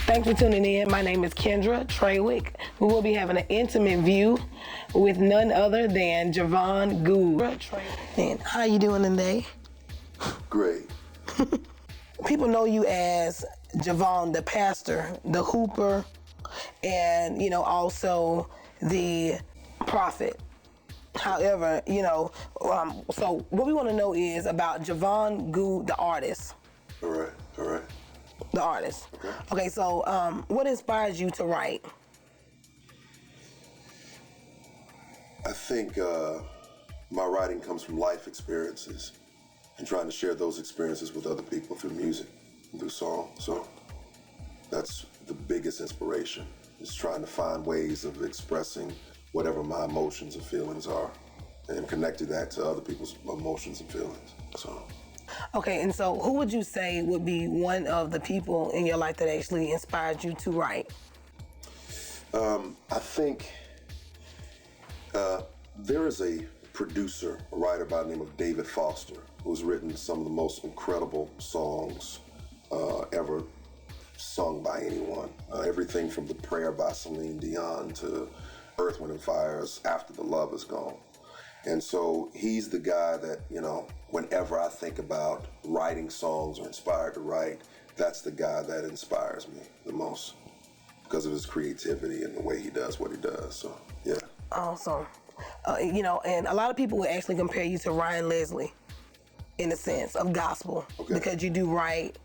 Thanks for tuning in. My name is Kindra Trawick. We will be having an intimate view with none other than Jevon Goode. And how you doing today? Great. People know you as Jevon, the pastor, the hooper, and also the prophet. However, so what we want to know is about Jevon Goode, the artist. All right. The artist. Okay, so what inspires you to write? I think my writing comes from life experiences and trying to share those experiences with other people through music, through song. So that's the biggest inspiration, is trying to find ways of expressing whatever my emotions and feelings are and connecting that to other people's emotions and feelings. So. Okay, and so who would you say would be one of the people in your life that actually inspired you to write? I think there is a producer, a writer by the name of David Foster, who's written some of the most incredible songs ever sung by anyone. Everything from The Prayer by Celine Dion to Earth, Wind & Fire's After the Love Is Gone. And so he's the guy that, whenever I think about writing songs or inspired to write, that's the guy that inspires me the most because of his creativity and the way he does what he does. So, yeah. Awesome. And a lot of people would actually compare you to Ryan Leslie in the sense of gospel, because you do write,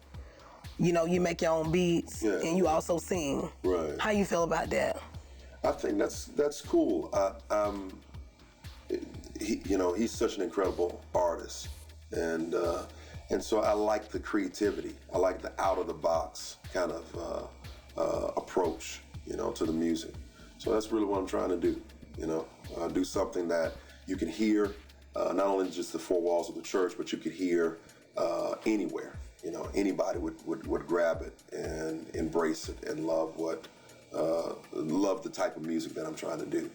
you make your own beats, and you also sing. Right. How you feel about that? I think that's cool. He's such an incredible artist, and so I like the creativity. I like the out of the box kind of approach, to the music. So that's really what I'm trying to do. Do something that you can hear, not only just the four walls of the church, but you could hear anywhere. Anybody would grab it and embrace it and love the type of music that I'm trying to do.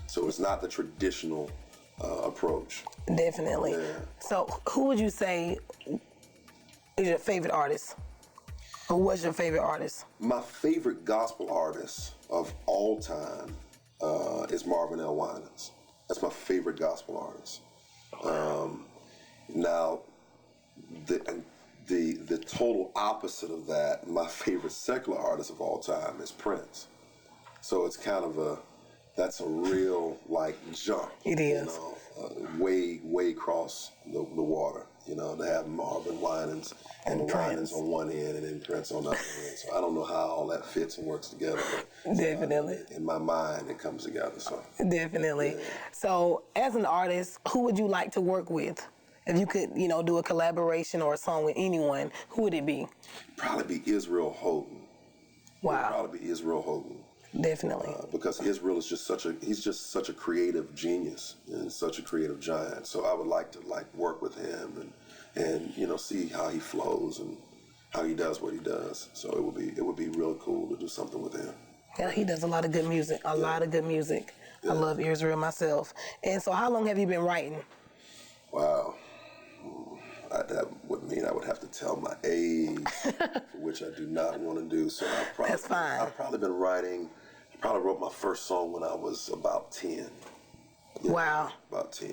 So it's not the traditional approach. Definitely. Yeah. So who would you say is your favorite artist? Or was your favorite artist? My favorite gospel artist of all time is Marvin L. Winans. That's my favorite gospel artist. Now, the total opposite of that, my favorite secular artist of all time is Prince. So it's kind of that's a real jump. It is. Way across the water, to have Marvin Winans and Winans on one end and then Prince on the other end. So I don't know how all that fits and works together. But, definitely. In my mind, it comes together. So definitely. Yeah. So as an artist, who would you like to work with? If you could, do a collaboration or a song with anyone, who would it be? Probably be Israel Houghton. Wow. Probably be Israel Houghton. Definitely. Because Israel is he's just such a creative genius and such a creative giant. So I would like to work with him and see how he flows and how he does what he does. So it would be really cool to do something with him. Yeah, he does a lot of good music. A lot of good music. Yeah. I love Israel myself. And so how long have you been writing? Wow. That would mean I would have to tell my age, for which I do not want to do. So That's fine. I've probably been writing. I probably wrote my first song when I was about 10. Yeah, wow. About 10.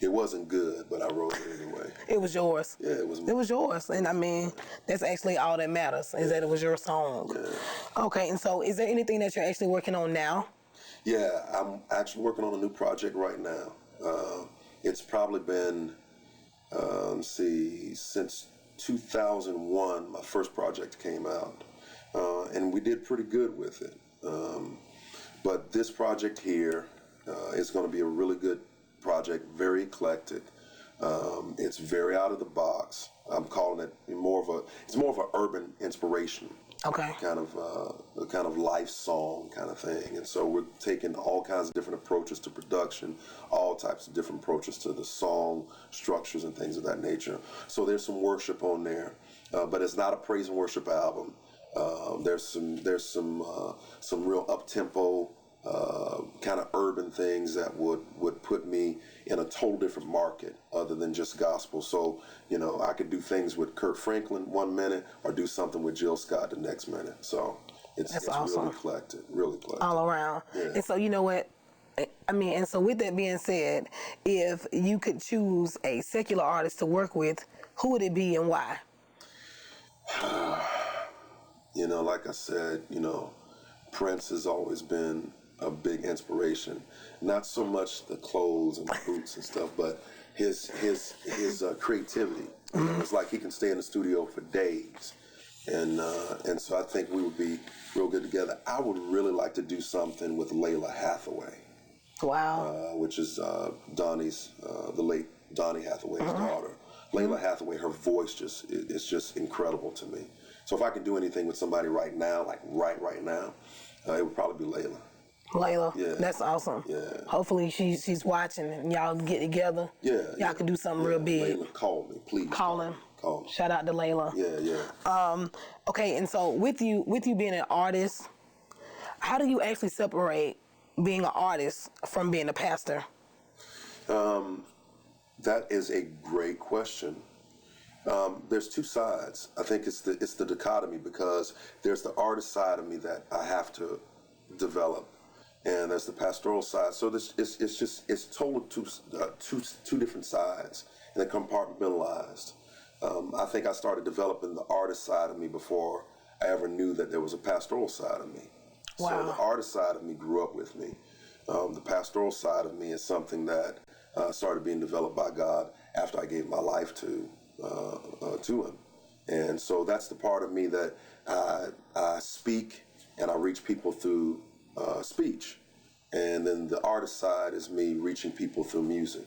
It wasn't good, but I wrote it anyway. It was yours. Yeah, it was. It was yours, and I mean, that's actually all that matters, is that it was your song. Yeah. Okay, and so is there anything that you're actually working on now? Yeah, I'm actually working on a new project right now. It's probably been, since 2001, my first project came out, and we did pretty good with it. But this project here is going to be a really good project, very eclectic. It's very out of the box. I'm calling it more of an urban inspiration. Okay. Kind of life song kind of thing. And so we're taking all kinds of different approaches to production, all types of different approaches to the song structures and things of that nature. So there's some worship on there, but it's not a praise and worship album. There's some real up-tempo kind of urban things that would put me in a total different market other than just gospel. So, you know, I could do things with Kurt Franklin one minute or do something with Jill Scott the next minute. So it's awesome. really eclectic. All around. Yeah. And so, you know what? I mean, and so with that being said, if you could choose a secular artist to work with, who would it be and why? You know, like I said, you know, Prince has always been a big inspiration. Not so much the clothes and the boots and stuff, but his creativity. You know, it's like he can stay in the studio for days, and so I think we would be real good together. I would really like to do something with Layla Hathaway. Wow. Which is Donnie's, the late Donnie Hathaway's daughter. Layla Hathaway, her voice is just incredible to me. So if I could do anything with somebody right now, like right now, it would probably be Layla. Layla, Yeah. that's awesome. Yeah. Hopefully she's watching and y'all get together. Yeah. Y'all can do something real big. Layla, call me, please. Call him. Call me. Shout out to Layla. Yeah. Okay, and so with you being an artist, how do you actually separate being an artist from being a pastor? That is a great question. There's two sides. I think it's the dichotomy, because there's the artist side of me that I have to develop, and there's the pastoral side. So it's total two different sides, and they're compartmentalized. I think I started developing the artist side of me before I ever knew that there was a pastoral side of me. Wow. So the artist side of me grew up with me. The pastoral side of me is something that started being developed by God after I gave my life to Him. And so that's the part of me that I speak and I reach people through speech. And then the artist side is me reaching people through music.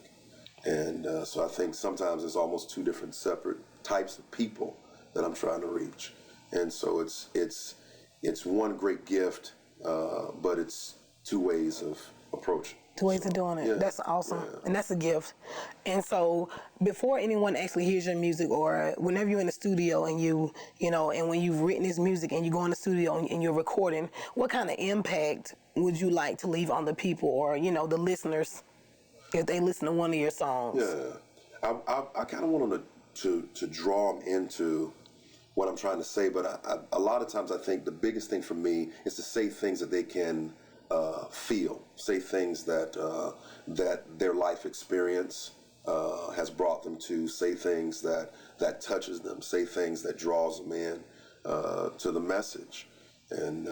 And so I think sometimes it's almost two different separate types of people that I'm trying to reach. And so it's one great gift, but it's two ways of approaching. Two ways of doing it. Yeah. That's awesome. Yeah. And that's a gift. And so before anyone actually hears your music, or whenever you're in the studio and you know, and when you've written this music and you go in the studio and you're recording, what kind of impact would you like to leave on the people, or, you know, the listeners, if they listen to one of your songs? Yeah. I kind of want them to draw them into what I'm trying to say, but a lot of times I think the biggest thing for me is to say things that they can feel, say things that their life experience has brought them to, say things that touches them, say things that draws them in to the message. And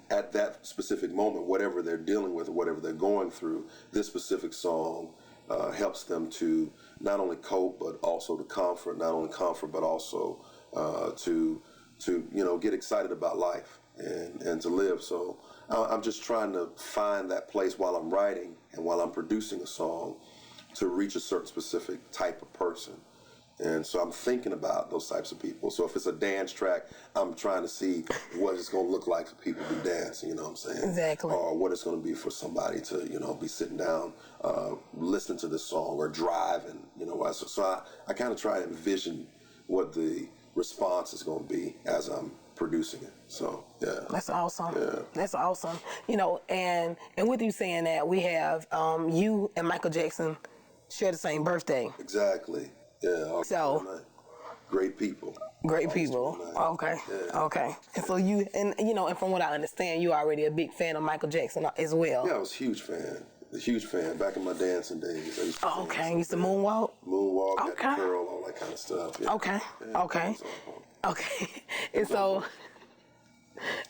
at that specific moment, whatever they're dealing with or whatever they're going through, this specific song helps them to not only cope, but also to comfort, not only comfort, but also to get excited about life and to live. So I'm just trying to find that place while I'm writing and while I'm producing a song to reach a certain specific type of person. And so I'm thinking about those types of people. So if it's a dance track, I'm trying to see what it's going to look like for people to be dancing, you know what I'm saying? Exactly. Or what it's going to be for somebody to, be sitting down, listening to this song or driving, So I kind of try to envision what the response is going to be as I'm producing it. So, yeah. That's awesome. Yeah. That's awesome. And with you saying that, we have you and Michael Jackson share the same birthday. Exactly. Yeah. So, great people. Great people. Okay. Yeah. Okay. And so and from what I understand, you're already a big fan of Michael Jackson as well. Yeah, I was a huge fan. Back in my dancing days. I used to okay. You used to moonwalk? Moonwalk, okay. Got the curl, all that kind of stuff. Yeah. Okay. Yeah, okay. Okay. And so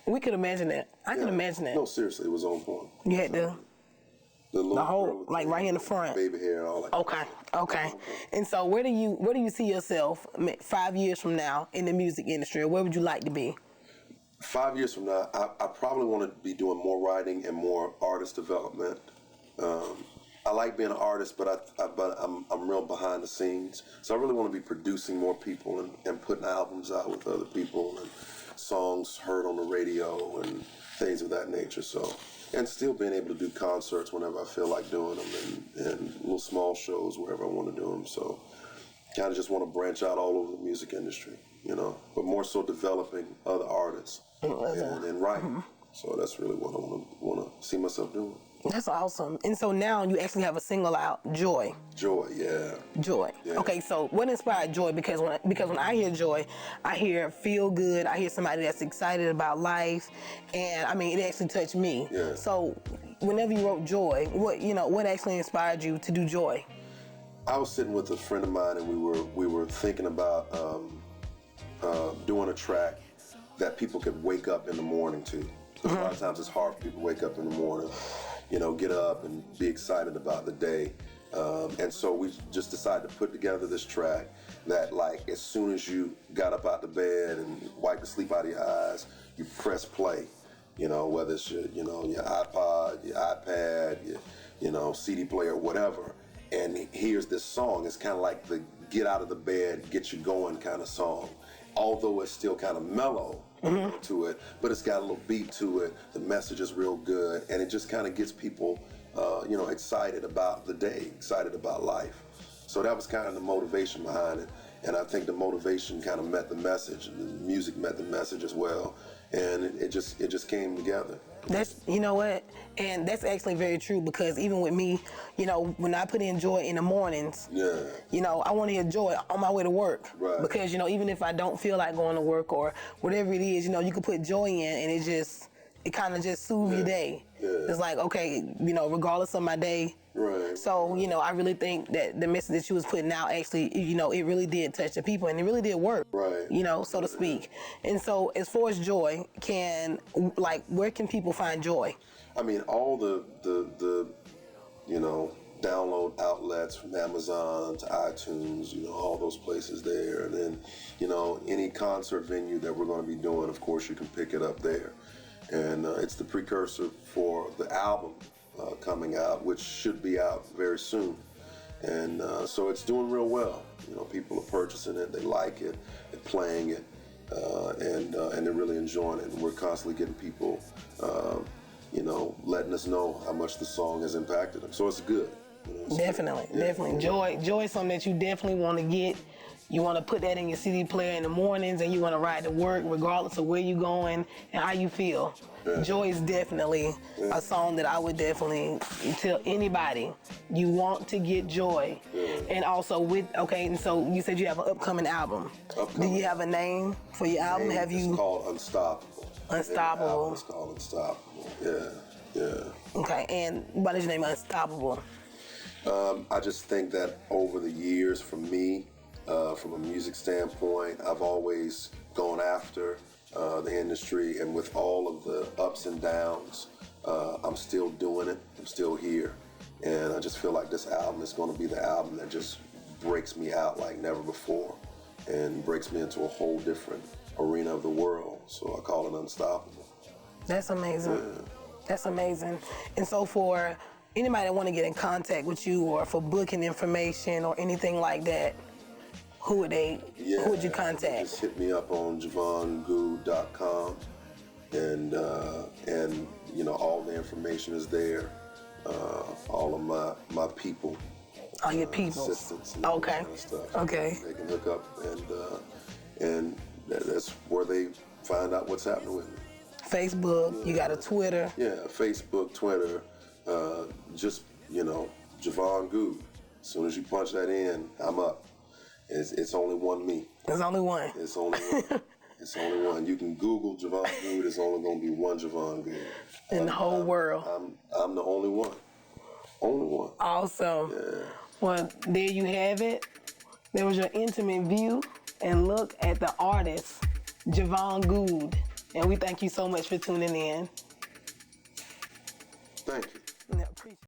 we could imagine that. I can imagine that. No, seriously, it was on point. You had the whole, like right here in the front. Baby hair and all that. Okay. And so where do you see yourself 5 years from now in the music industry, or where would you like to be? 5 years from now, I probably want to be doing more writing and more artist development. I like being an artist, but I'm real behind the scenes. So I really want to be producing more people and putting albums out with other people and songs heard on the radio and things of that nature. So, and still being able to do concerts whenever I feel like doing them and little small shows wherever I want to do them. So kind of just want to branch out all over the music industry, but more so developing other artists and writing. So that's really what I want to see myself doing. That's awesome. And so now you actually have a single out, Joy. Joy, yeah. Joy. Yeah. Okay, so what inspired Joy? Because when I hear Joy, I hear feel good. I hear somebody that's excited about life, and I mean it actually touched me. Yeah. So whenever you wrote Joy, what actually inspired you to do Joy? I was sitting with a friend of mine, and we were thinking about doing a track that people could wake up in the morning to. Because a lot of times it's hard for people to wake up in the morning, get up and be excited about the day. And so we just decided to put together this track that, like, as soon as you got up out the bed and wiped the sleep out of your eyes, you press play. Whether it's your iPod, your iPad, your CD player, whatever. And here's this song. It's kind of like the get out of the bed, get you going kind of song. Although it's still kind of mellow to it, but it's got a little beat to it. The message is real good, and it just kind of gets people, excited about the day, excited about life. So that was kind of the motivation behind it, and I think the motivation kind of met the message, and the music met the message as well, and it just came together. That's, and that's actually very true, because even with me, when I put in Joy in the mornings, I want to hear Joy on my way to work. Right. Because, even if I don't feel like going to work or whatever it is, you can put Joy in, and it kind of just soothes your day. Yeah. It's like, okay, regardless of my day. Right. So, I really think that the message that you was putting out actually, it really did touch the people, and it really did work. Right. So to speak. And so as far as Joy, where can people find Joy? I mean, all the download outlets from Amazon to iTunes, all those places there. And then, any concert venue that we're going to be doing, of course, you can pick it up there. And it's the precursor for the album coming out, which should be out very soon. And so it's doing real well. People are purchasing it, they like it, they're playing it, and they're really enjoying it. And we're constantly getting people, letting us know how much the song has impacted them. So it's good. Definitely. Joy is something that you definitely want to get. You want to put that in your CD player in the mornings, and you want to ride to work regardless of where you're going and how you feel. Yeah. Joy is definitely a song that I would definitely tell anybody. You want to get Joy. Yeah. And also and so you said you have an upcoming album. Do you have a name for your album? It's called Unstoppable. Unstoppable. It's called Unstoppable. Yeah. Okay, and what is your name, Unstoppable? I just think that over the years, for me, from a music standpoint, I've always gone after the industry, and with all of the ups and downs, I'm still doing it. I'm still here, and I just feel like this album is going to be the album that just breaks me out like never before, and breaks me into a whole different arena of the world. So I call it Unstoppable. That's amazing. Yeah. That's amazing. And so for anybody that want to get in contact with you, or for booking information or anything like that, who would you contact? Just hit me up on JevonGoode.com, and all the information is there. All of my people. All your people. Assistants. And okay. Kind of stuff. Okay. They can hook up, and that's where they find out what's happening with me. Facebook. You got a Twitter. Yeah, Facebook, Twitter. Just Jevon Goode. As soon as you punch that in, I'm up. It's only one me. There's only one. It's only one. It's only one. You can Google Jevon Goode. It's only going to be one Jevon Goode. In the whole world. I'm the only one. Only one. Awesome. Yeah. Well, there you have it. There was your intimate view and look at the artist, Jevon Goode. And we thank you so much for tuning in. Thank you. Yeah, appreciate it.